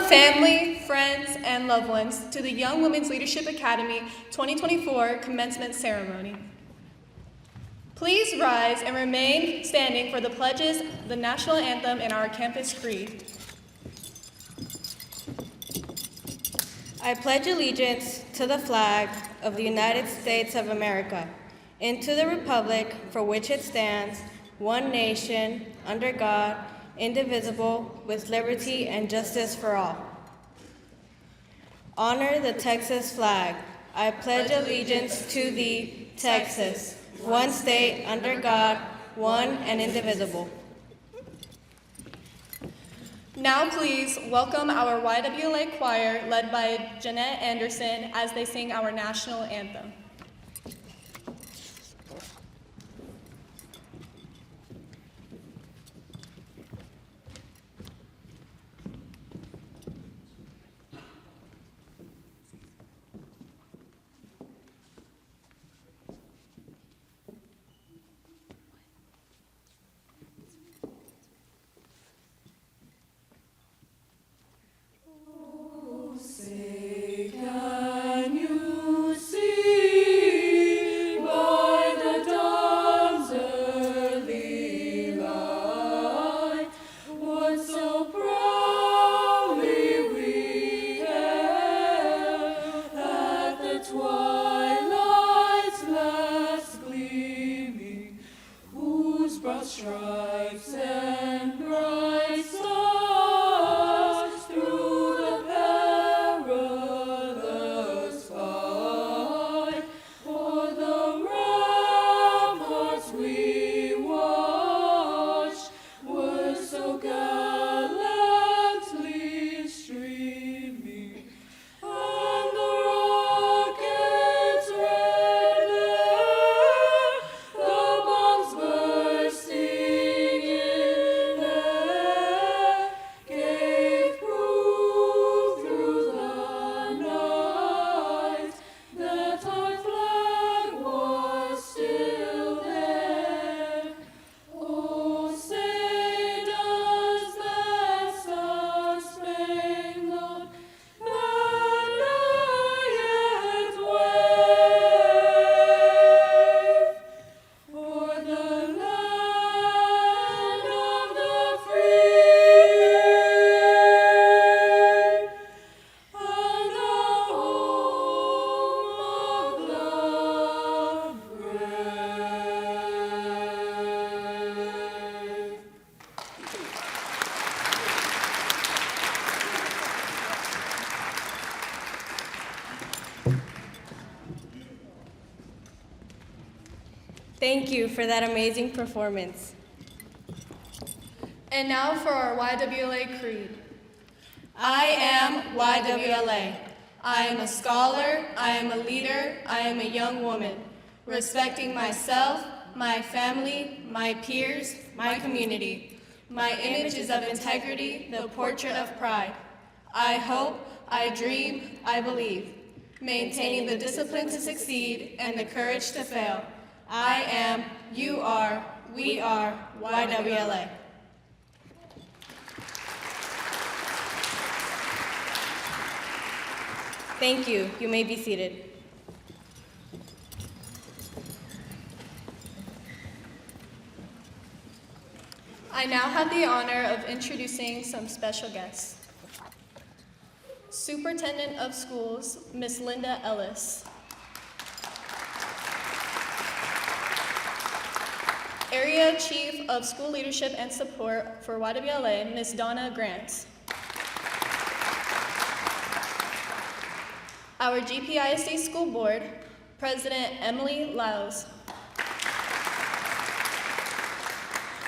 family, friends, and loved ones to the Young Women's Leadership Academy 2024 commencement ceremony. Please rise and remain standing for the pledges, the national anthem, and our campus creed. I pledge allegiance to the flag of the United States of America and to the republic for which it stands, one nation, under God, indivisible, with liberty and justice for all. Honor the Texas flag. I pledge allegiance to thee, Texas, one state, under God, one and indivisible. Now please welcome our YWLA choir led by Jeanette Anderson as they sing our national anthem. Stripes and bright stars through the perilous fight, o'er the ramparts we watched were so gallantly streaming, and the rockets' red glare, the bombs bursting in air, gave proof through the night that our flag was still there. Oh, say does that star-spangled banner yet wave o'er the land of the free and the home of the brave? Thank you for that amazing performance. And now for our YWLA creed. I am YWLA. I am a scholar, I am a leader, I am a young woman, respecting myself, my family, my peers, my community. My image is of integrity, the portrait of pride. I hope, I dream, I believe, maintaining the discipline to succeed and the courage to fail. I am, you are, we are YWLA. Thank you. You may be seated. I now have the honor of introducing some special guests. Superintendent of Schools, Ms. Linda Ellis. Area Chief of School Leadership and Support for YWLA, Ms. Donna Grant. Our GPISD School Board, President Emily Lyles.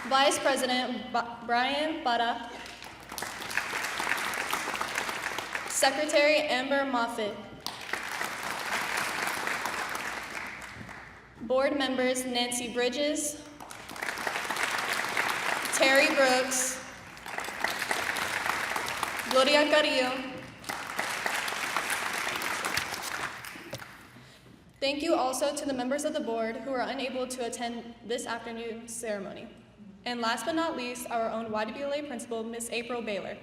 Vice President Brian Bada. Secretary Amber Moffitt. Board members Nancy Bridges, Terry Brooks, Gloria Carrillo. Thank you also to the members of the board who are unable to attend this afternoon's ceremony. And last but not least, our own YWLA principal, Ms. April Baylor.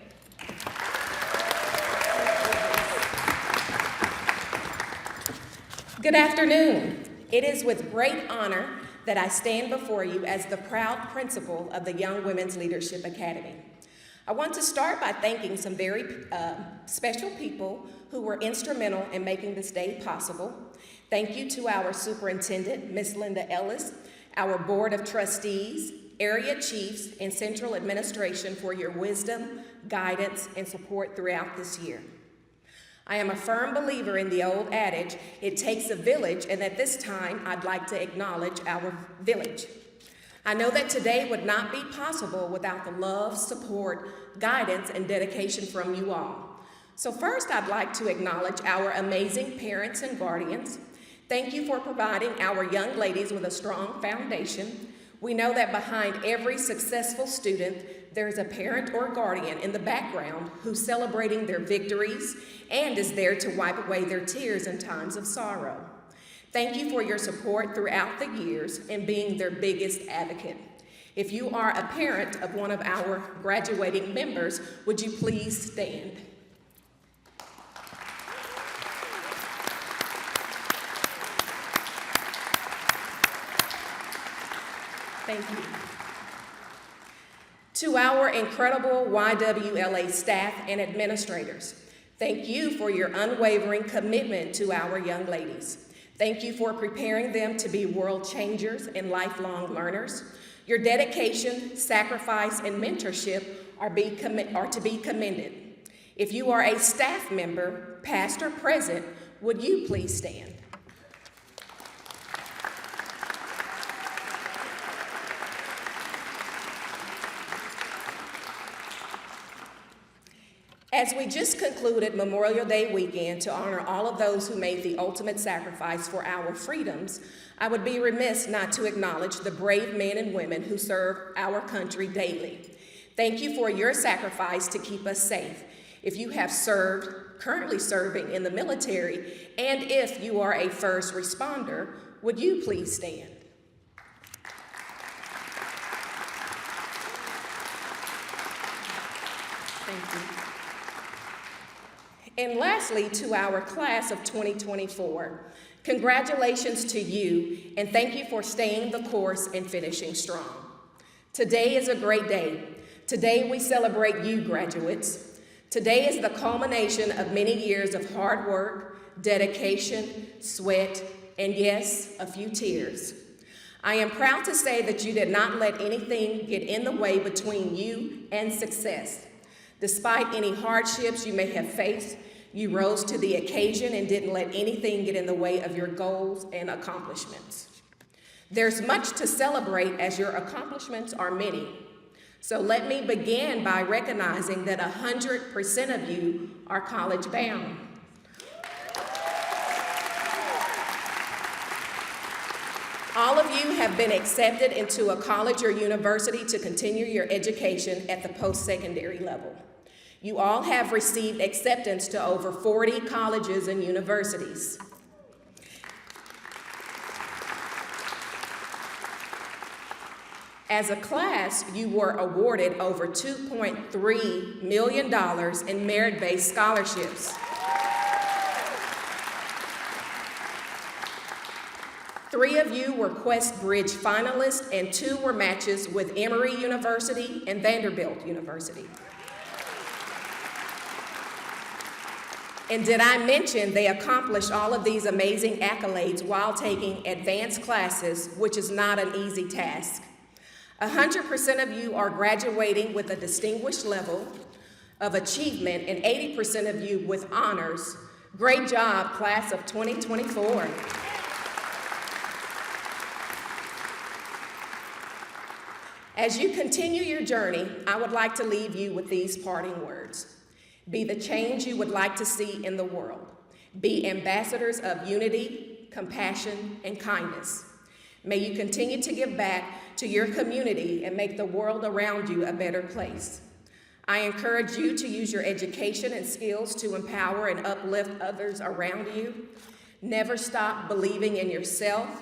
Good afternoon. It is with great honor that I stand before you as the proud principal of the Young Women's Leadership Academy. I want to start by thanking some very special people who were instrumental in making this day possible. Thank you to our superintendent, Ms. Linda Ellis, our board of trustees, area chiefs, and central administration for your wisdom, guidance, and support throughout this year. I am a firm believer in the old adage, it takes a village, and at this time, I'd like to acknowledge our village. I know that today would not be possible without the love, support, guidance, and dedication from you all. So first, I'd like to acknowledge our amazing parents and guardians. Thank you for providing our young ladies with a strong foundation. We know that behind every successful student, there's a parent or guardian in the background who's celebrating their victories and is there to wipe away their tears in times of sorrow. Thank you for your support throughout the years and being their biggest advocate. If you are a parent of one of our graduating members, would you please stand? Thank you. To our incredible YWLA staff and administrators, thank you for your unwavering commitment to our young ladies. Thank you for preparing them to be world changers and lifelong learners. Your dedication, sacrifice, and mentorship are to be commended. If you are a staff member, past or present, would you please stand? As we just concluded Memorial Day weekend to honor all of those who made the ultimate sacrifice for our freedoms, I would be remiss not to acknowledge the brave men and women who serve our country daily. Thank you for your sacrifice to keep us safe. If you have served, currently serving in the military, and if you are a first responder, would you please stand? Thank you. And lastly, to our class of 2024, congratulations to you, and thank you for staying the course and finishing strong. Today is a great day. Today we celebrate you, graduates. Today is the culmination of many years of hard work, dedication, sweat, and yes, a few tears. I am proud to say that you did not let anything get in the way between you and success. Despite any hardships you may have faced, you rose to the occasion and didn't let anything get in the way of your goals and accomplishments. There's much to celebrate as your accomplishments are many. So let me begin by recognizing that 100% of you are college bound. All of you have been accepted into a college or university to continue your education at the post-secondary level. You all have received acceptance to over 40 colleges and universities. As a class, you were awarded over $2.3 million in merit-based scholarships. Three of you were Quest Bridge finalists, and 2 were matches with Emory University and Vanderbilt University. And did I mention they accomplished all of these amazing accolades while taking advanced classes, which is not an easy task. 100% of you are graduating with a distinguished level of achievement, and 80% of you with honors. Great job, class of 2024. As you continue your journey, I would like to leave you with these parting words. Be the change you would like to see in the world. Be ambassadors of unity, compassion, and kindness. May you continue to give back to your community and make the world around you a better place. I encourage you to use your education and skills to empower and uplift others around you. Never stop believing in yourself.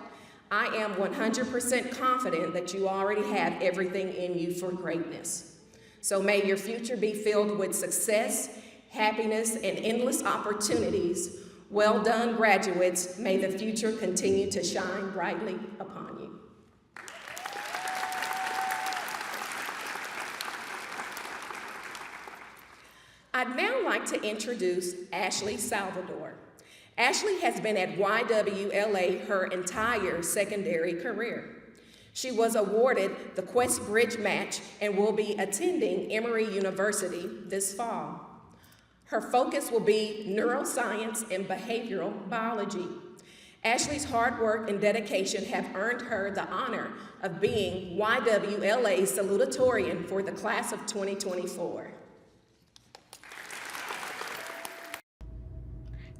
I am 100% confident that you already have everything in you for greatness. So may your future be filled with success, happiness, and endless opportunities. Well done, graduates. May the future continue to shine brightly upon you. I'd now like to introduce Ashley Salvador. Ashley has been at YWLA her entire secondary career. She was awarded the Quest Bridge Match and will be attending Emory University this fall. Her focus will be neuroscience and behavioral biology. Ashley's hard work and dedication have earned her the honor of being YWLA's salutatorian for the class of 2024.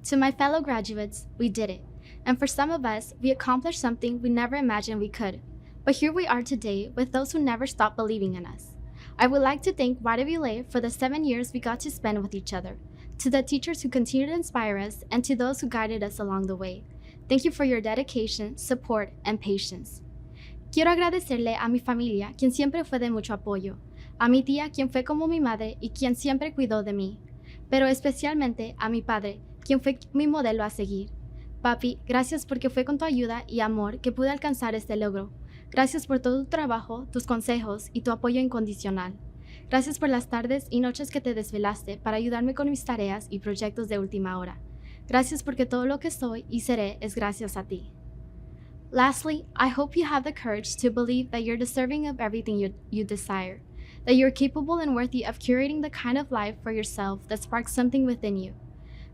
To my fellow graduates, we did it. And for some of us, we accomplished something we never imagined we could. But here we are today with those who never stopped believing in us. I would like to thank YWLA for the 7 years we got to spend with each other, to the teachers who continue to inspire us, and to those who guided us along the way. Thank you for your dedication, support, and patience. Quiero agradecerle a mi familia, quien siempre fue de mucho apoyo, a mi tía, quien fue como mi madre y quien siempre cuidó de mí, pero especialmente a mi padre, quien fue mi modelo a seguir. Papi, gracias porque fue con tu ayuda y amor que pude alcanzar este logro. Gracias por todo tu trabajo, tus consejos y tu apoyo incondicional. Gracias por las tardes y noches que te desvelaste para ayudarme con mis tareas y proyectos de última hora. Gracias porque todo lo que soy y seré es gracias a ti. Lastly, I hope you have the courage to believe that you're deserving of everything you desire, that you're capable and worthy of curating the kind of life for yourself that sparks something within you.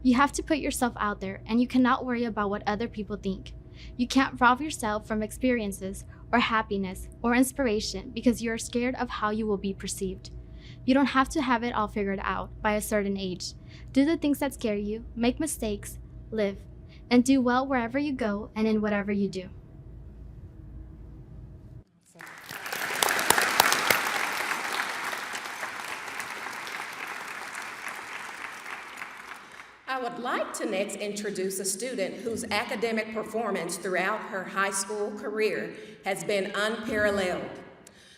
You have to put yourself out there, and you cannot worry about what other people think. You can't rob yourself from experiences or happiness or inspiration because you are scared of how you will be perceived. You don't have to have it all figured out by a certain age. Do the things that scare you, make mistakes, live, and do well wherever you go and in whatever you do. I would like to next introduce a student whose academic performance throughout her high school career has been unparalleled.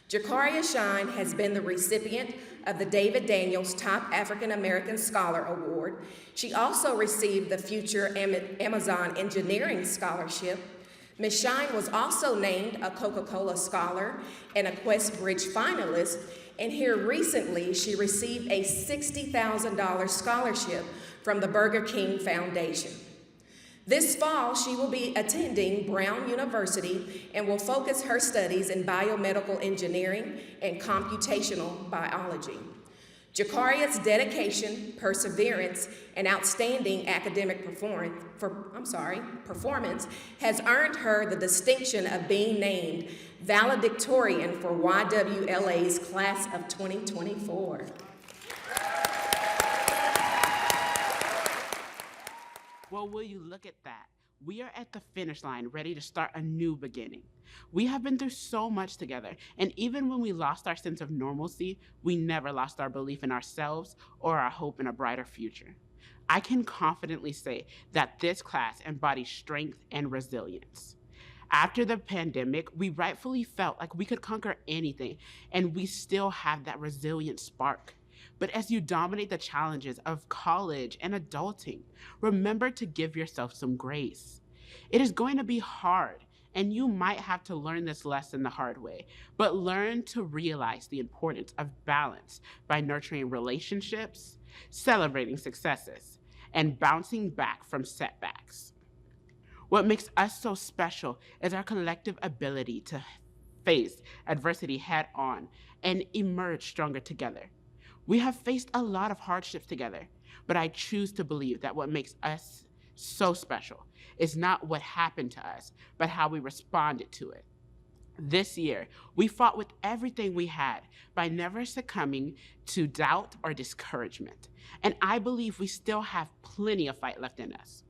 Jakaria Shine has been the recipient of the David Daniels Top African American Scholar Award. She also received the Future Amazon Engineering Scholarship. Ms. Shine was also named a Coca-Cola Scholar and a Quest Bridge finalist, and here recently she received a $60,000 scholarship from the Burger King Foundation. This fall, she will be attending Brown University and will focus her studies in biomedical engineering and computational biology. Jakaria's dedication, perseverance, and outstanding academic performance has earned her the distinction of being named valedictorian for YWLA's class of 2024. Well, will you look at that? We are at the finish line, ready to start a new beginning. We have been through so much together, and even when we lost our sense of normalcy, we never lost our belief in ourselves or our hope in a brighter future. I can confidently say that this class embodies strength and resilience. After the pandemic, we rightfully felt like we could conquer anything, and we still have that resilient spark. But as you dominate the challenges of college and adulting, remember to give yourself some grace. It is going to be hard, and you might have to learn this lesson the hard way, but learn to realize the importance of balance by nurturing relationships, celebrating successes, and bouncing back from setbacks. What makes us so special is our collective ability to face adversity head on and emerge stronger together. We have faced a lot of hardships together, but I choose to believe that what makes us so special is not what happened to us, but how we responded to it. This year, we fought with everything we had by never succumbing to doubt or discouragement, and I believe we still have plenty of fight left in us.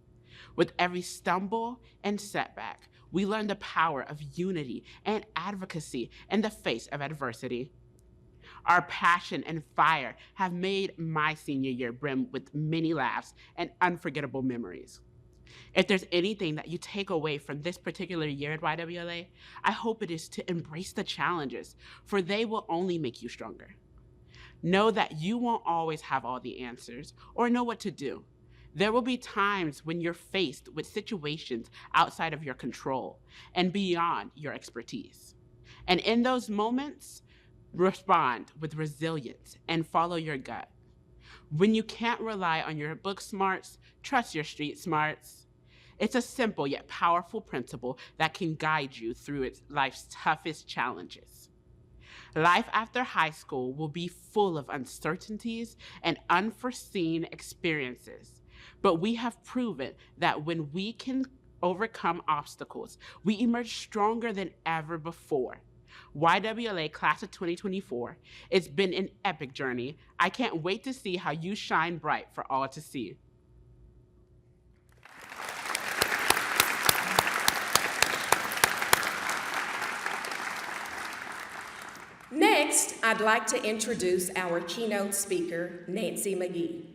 With every stumble and setback, we learn the power of unity and advocacy in the face of adversity. Our passion and fire have made my senior year brim with many laughs and unforgettable memories. If there's anything that you take away from this particular year at YWLA, I hope it is to embrace the challenges, for they will only make you stronger. Know that you won't always have all the answers or know what to do. There will be times when you're faced with situations outside of your control and beyond your expertise. And in those moments, respond with resilience and follow your gut. When you can't rely on your book smarts, trust your street smarts. It's a simple yet powerful principle that can guide you through life's toughest challenges. Life after high school will be full of uncertainties and unforeseen experiences, but we have proven that when we can overcome obstacles, we emerge stronger than ever before. YWLA Class of 2024, it's been an epic journey. I can't wait to see how you shine bright for all to see. Next, I'd like to introduce our keynote speaker, Nancy McGee.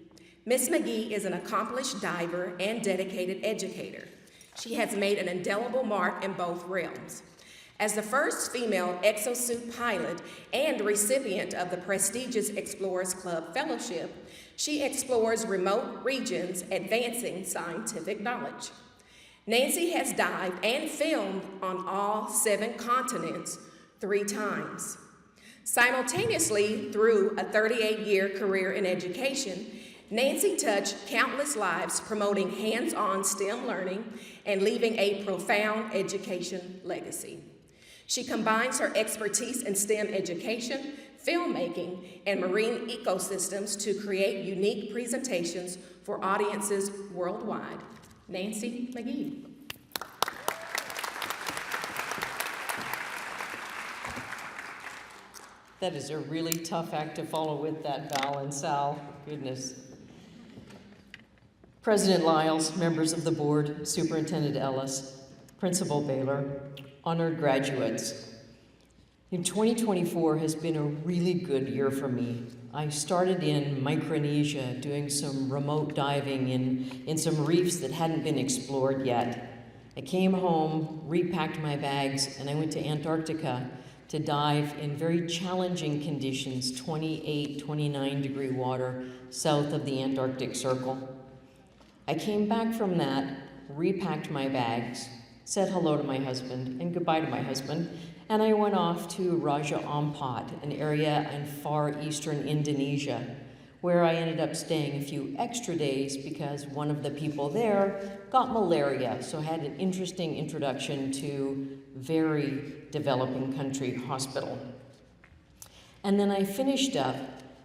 Ms. McGee is an accomplished diver and dedicated educator. She has made an indelible mark in both realms. As the first female exosuit pilot and recipient of the prestigious Explorers Club Fellowship, she explores remote regions, advancing scientific knowledge. Nancy has dived and filmed on all 7 continents 3 times. Simultaneously, through a 38-year career in education, Nancy touched countless lives promoting hands-on STEM learning and leaving a profound education legacy. She combines her expertise in STEM education, filmmaking, and marine ecosystems to create unique presentations for audiences worldwide. Nancy McGee. That is a really tough act to follow with that, Val and Sal. Goodness. President Lyles, members of the board, Superintendent Ellis, Principal Baylor, honored graduates. In 2024 has been a really good year for me. I started in Micronesia doing some remote diving in some reefs that hadn't been explored yet. I came home, repacked my bags, and I went to Antarctica to dive in very challenging conditions, 28, 29 degree water south of the Antarctic Circle. I came back from that, repacked my bags, said hello to my husband and goodbye to my husband, and I went off to Raja Ampat, an area in far eastern Indonesia, where I ended up staying a few extra days because one of the people there got malaria, so I had an interesting introduction to very developing country hospital. And then I finished up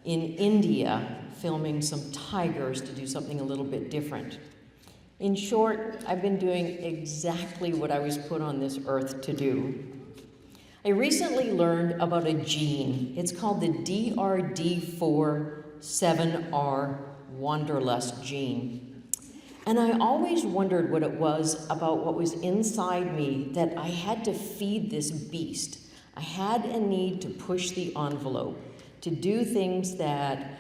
in India filming some tigers to do something a little bit different. In short, I've been doing exactly what I was put on this earth to do. I recently learned about a gene. It's called the DRD4-7R Wanderlust gene. And I always wondered what it was about what was inside me that I had to feed this beast. I had a need to push the envelope, to do things that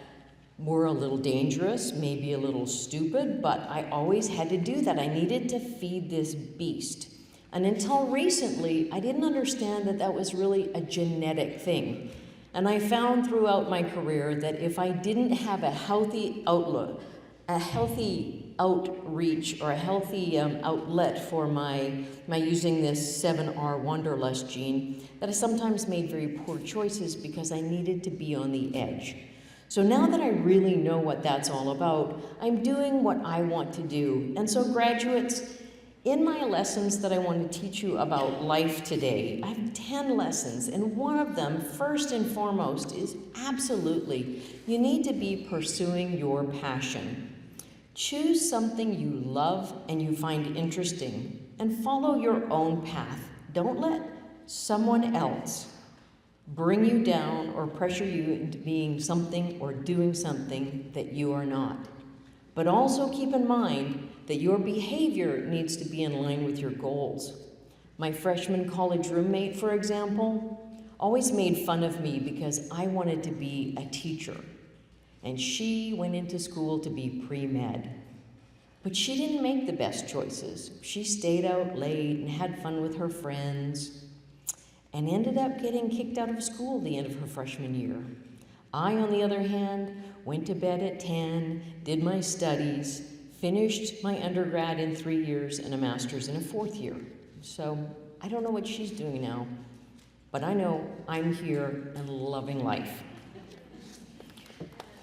were a little dangerous, maybe a little stupid, but I always had to do that. I needed to feed this beast. And until recently, I didn't understand that that was really a genetic thing. And I found throughout my career that if I didn't have a healthy outlook, a healthy outreach, or a healthy outlet for my using this 7R Wanderlust gene, that I sometimes made very poor choices because I needed to be on the edge. So now that I really know what that's all about, I'm doing what I want to do. And so graduates, in my lessons that I want to teach you about life today, I have 10 lessons, and one of them, first and foremost, is absolutely, you need to be pursuing your passion. Choose something you love and you find interesting, and follow your own path. Don't let someone else bring you down or pressure you into being something or doing something that you are not. But also keep in mind that your behavior needs to be in line with your goals. My freshman college roommate, for example, always made fun of me because I wanted to be a teacher, and she went into school to be pre-med. But she didn't make the best choices. She stayed out late and had fun with her friends, and ended up getting kicked out of school at the end of her freshman year. I, on the other hand, went to bed at 10, did my studies, finished my undergrad in 3 years and a master's in a 4th year. So I don't know what she's doing now, but I know I'm here and loving life.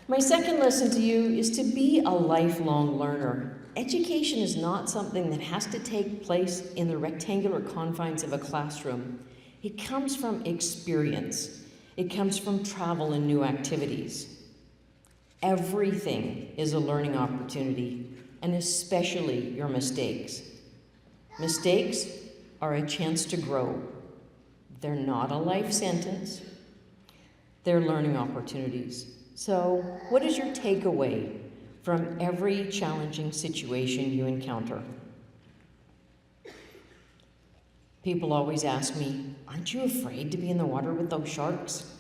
My second lesson to you is to be a lifelong learner. Education is not something that has to take place in the rectangular confines of a classroom. It comes from experience. It comes from travel and new activities. Everything is a learning opportunity, and especially your mistakes. Mistakes are a chance to grow. They're not a life sentence. They're learning opportunities. So, what is your takeaway from every challenging situation you encounter? People always ask me, aren't you afraid to be in the water with those sharks?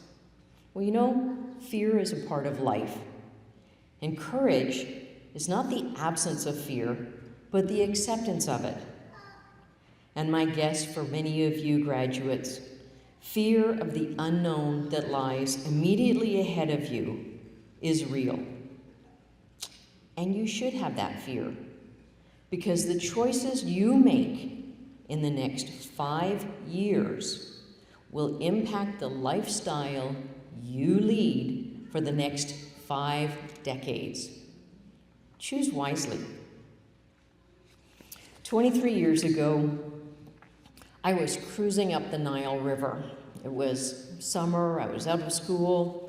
Well, you know, fear is a part of life. And courage is not the absence of fear, but the acceptance of it. And my guess for many of you graduates, fear of the unknown that lies immediately ahead of you is real. And you should have that fear, because the choices you make in the next 5 years will impact the lifestyle you lead for the next 5 decades. Choose wisely. 23 years ago, I was cruising up the Nile River. It was summer, I was out of school,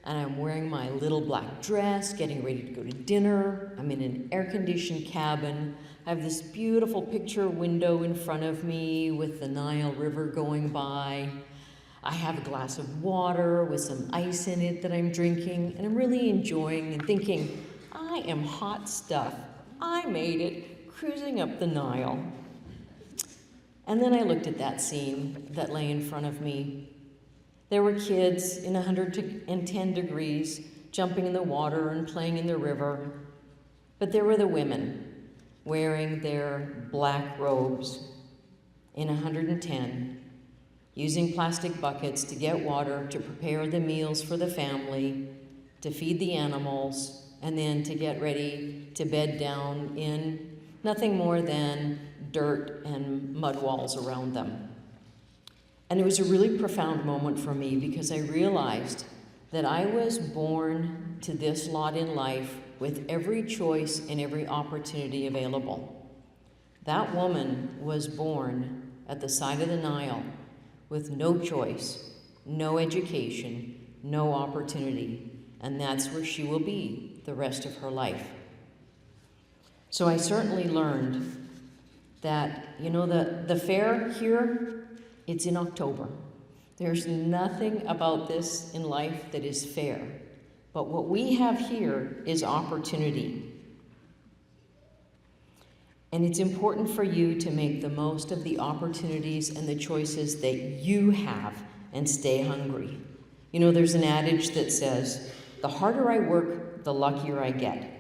and I'm wearing my little black dress, getting ready to go to dinner. I'm in an air-conditioned cabin. I have this beautiful picture window in front of me with the Nile River going by. I have a glass of water with some ice in it that I'm drinking, and I'm really enjoying and thinking, I am hot stuff. I made it, cruising up the Nile. And then I looked at that scene that lay in front of me. There were kids in 110 degrees jumping in the water and playing in the river. But there were the women wearing their black robes in 110, using plastic buckets to get water to prepare the meals for the family, to feed the animals, and then to get ready to bed down in nothing more than dirt and mud walls around them. And it was a really profound moment for me because I realized that I was born to this lot in life with every choice and every opportunity available. That woman was born at the side of the Nile with no choice, no education, no opportunity, and that's where she will be the rest of her life. So I certainly learned that, you know, the fair here, it's in October. There's nothing about this in life that is fair. But what we have here is opportunity. And it's important for you to make the most of the opportunities and the choices that you have and stay hungry. You know, there's an adage that says, the harder I work, the luckier I get.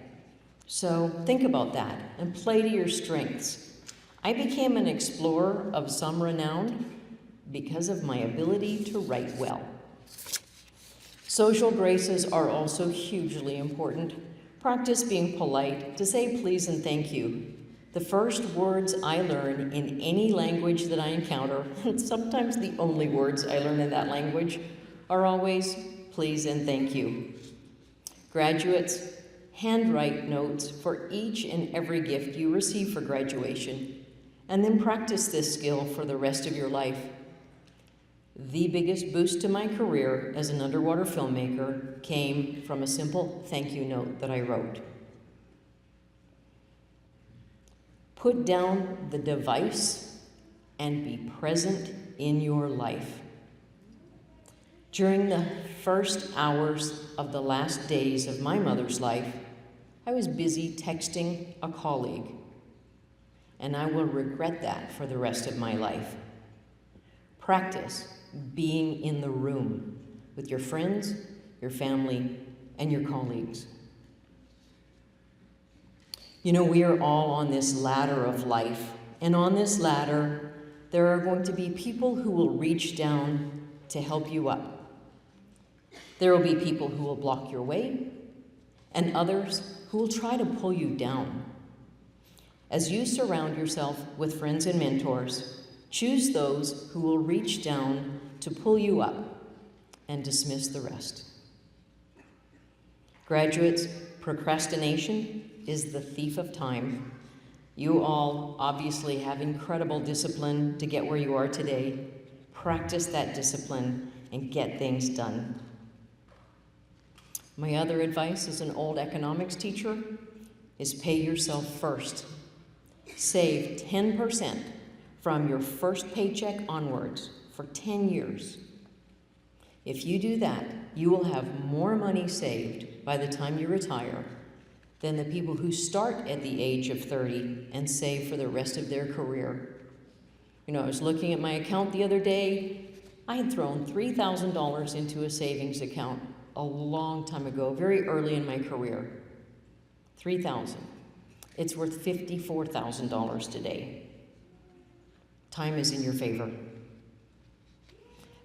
So think about that and play to your strengths. I became an explorer of some renown because of my ability to write well. Social graces are also hugely important. Practice being polite, to say please and thank you. The first words I learn in any language that I encounter, and sometimes the only words I learn in that language, are always please and thank you. Graduates, handwrite notes for each and every gift you receive for graduation, and then practice this skill for the rest of your life. The biggest boost to my career as an underwater filmmaker came from a simple thank you note that I wrote. Put down the device and be present in your life. During the first hours of the last days of my mother's life, I was busy texting a colleague, and I will regret that for the rest of my life. Practice being in the room with your friends, your family, and your colleagues. You know, we are all on this ladder of life, and on this ladder, there are going to be people who will reach down to help you up. There will be people who will block your way, and others who will try to pull you down. As you surround yourself with friends and mentors, choose those who will reach down to pull you up and dismiss the rest. Graduates, procrastination is the thief of time. You all obviously have incredible discipline to get where you are today. Practice that discipline and get things done. My other advice as an old economics teacher is pay yourself first. Save 10% from your first paycheck onwards for 10 years. If you do that, you will have more money saved by the time you retire than the people who start at the age of 30 and save for the rest of their career. You know, I was looking at my account the other day. I had thrown $3,000 into a savings account a long time ago, very early in my career. $3,000. It's worth $54,000 today. Time is in your favor.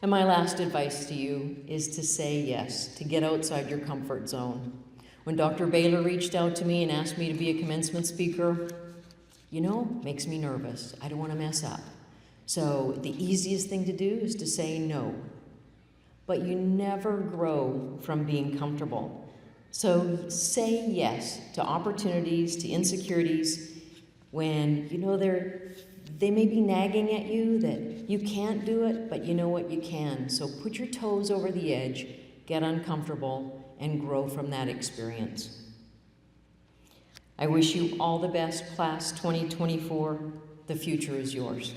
And my last advice to you is to say yes, to get outside your comfort zone. When Dr. Baylor reached out to me and asked me to be a commencement speaker, you know, makes me nervous. I don't want to mess up. So the easiest thing to do is to say no. But you never grow from being comfortable. So say yes to opportunities, to insecurities, when you know they may be nagging at you that you can't do it, but you know what, you can. So put your toes over the edge, get uncomfortable, and grow from that experience. I wish you all the best, class 2024. The future is yours.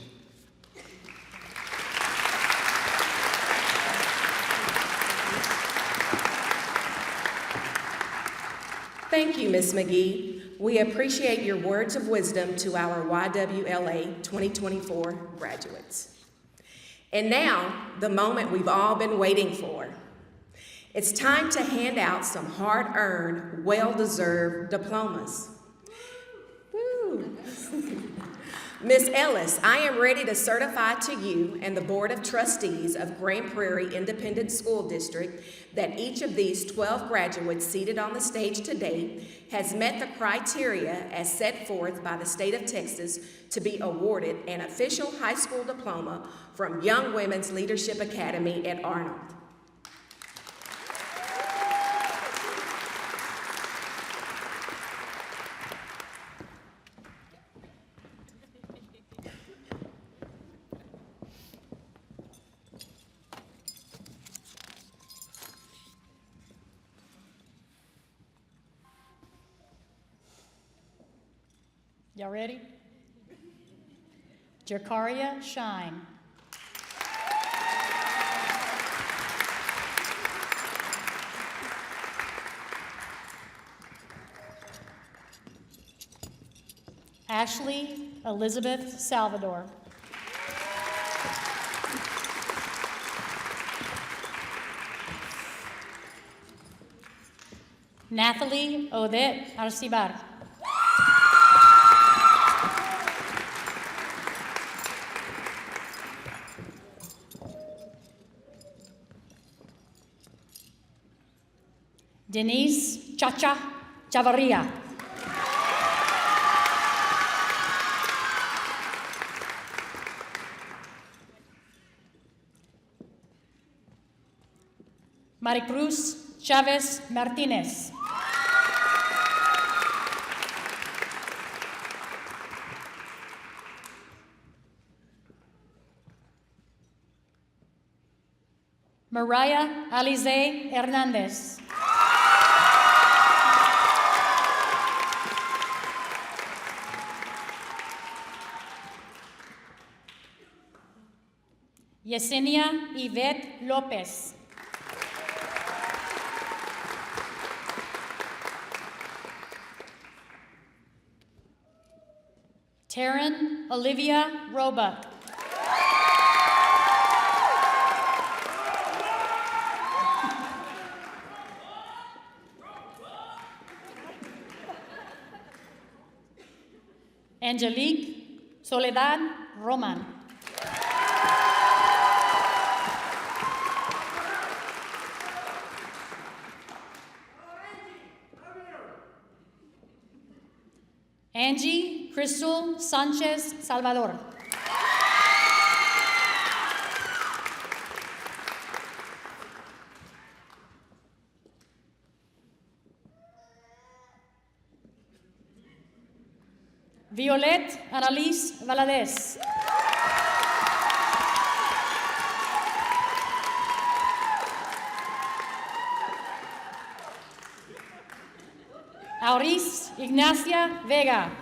Thank you, Ms. McGee. We appreciate your words of wisdom to our YWLA 2024 graduates. And now, the moment we've all been waiting for. It's time to hand out some hard-earned, well-deserved diplomas. Woo. Ms. Ellis, I am ready to certify to you and the Board of Trustees of Grand Prairie Independent School District that each of these 12 graduates seated on the stage today has met the criteria as set forth by the state of Texas to be awarded an official high school diploma from Young Women's Leadership Academy at Arnold. Y'all ready? Jakaria Shine. Ashley Elizabeth Salvador. Nathalie Odette Arcibar. Denise Chacha Chavarria. Maricruz Chavez Martinez. Mariah Alize Hernandez. Yesenia Yvette Lopez. Taryn Olivia Roebuck. Angelique Soledad Roman. Angie Crystal Sanchez Salvador. Violet Annalise Valadez. Auris Ignacia Vega.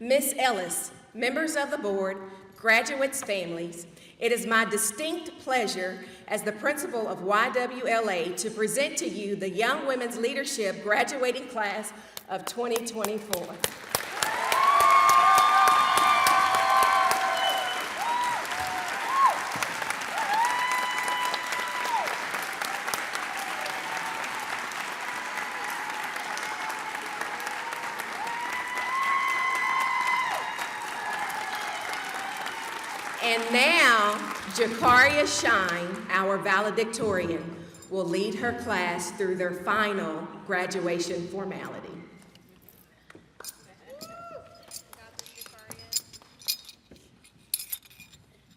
Miss Ellis, members of the board, graduates, families, it is my distinct pleasure as the principal of YWLA to present to you the Young Women's Leadership graduating class of 2024. And now, Jakaria Shine, our valedictorian, will lead her class through their final graduation formality.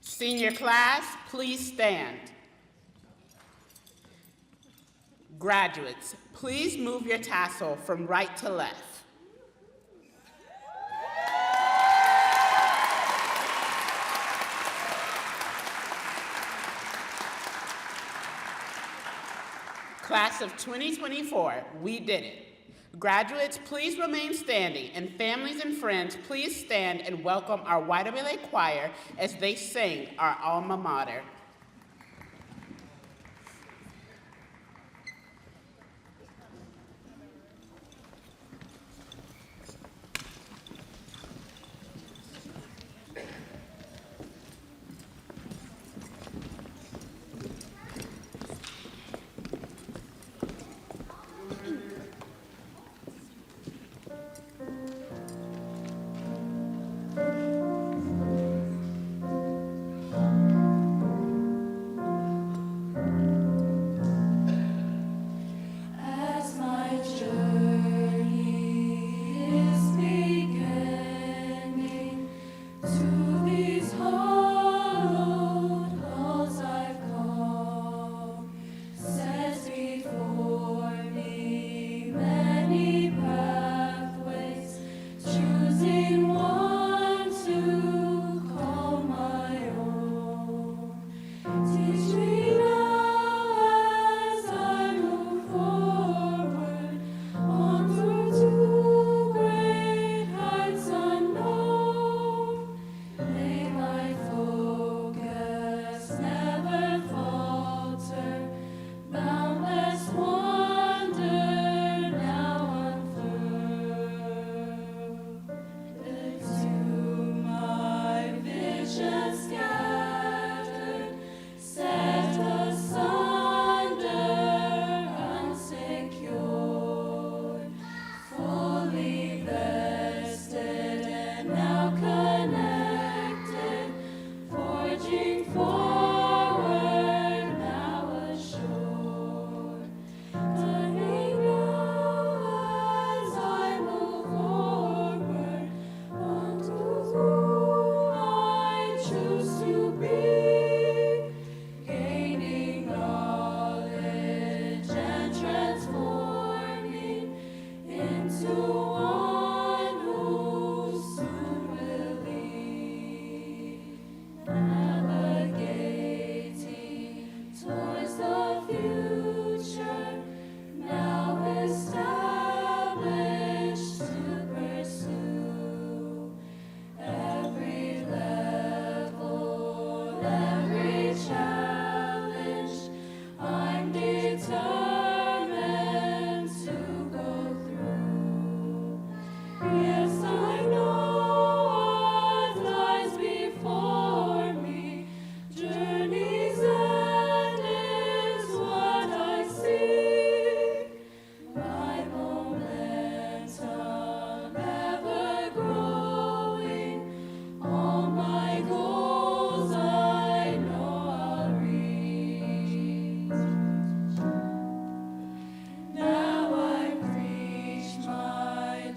Senior class, please stand. Graduates, please move your tassel from right to left. Class of 2024, we did it. Graduates, please remain standing, and families and friends, please stand and welcome our YWLA choir as they sing our alma mater.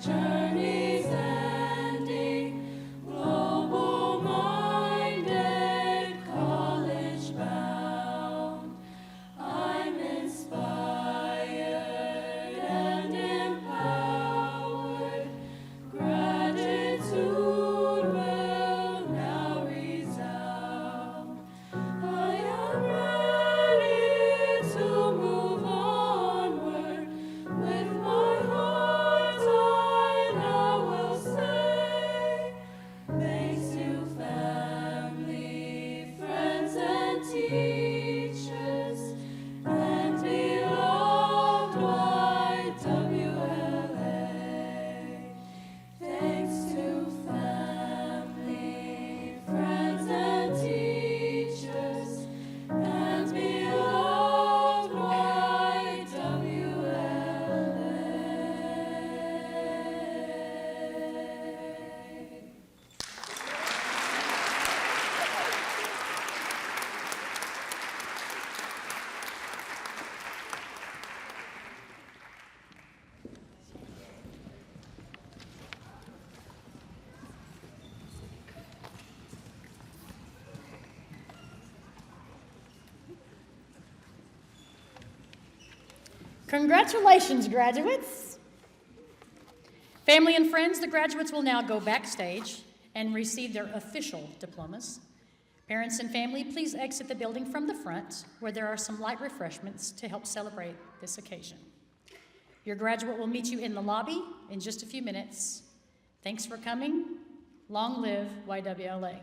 journey's ending, global-minded, college-bound. I'm inspired and empowered. Gratitude will now resound. I am ready to move onward. With my heart I now will say, thanks to family, friends, and teachers, and beloved YWLA. Thanks to family, friends, and teachers, and beloved YWLA. Congratulations, graduates. Family and friends, the graduates will now go backstage and receive their official diplomas. Parents and family, please exit the building from the front, where there are some light refreshments to help celebrate this occasion. Your graduate will meet you in the lobby in just a few minutes. Thanks for coming. Long live YWLA.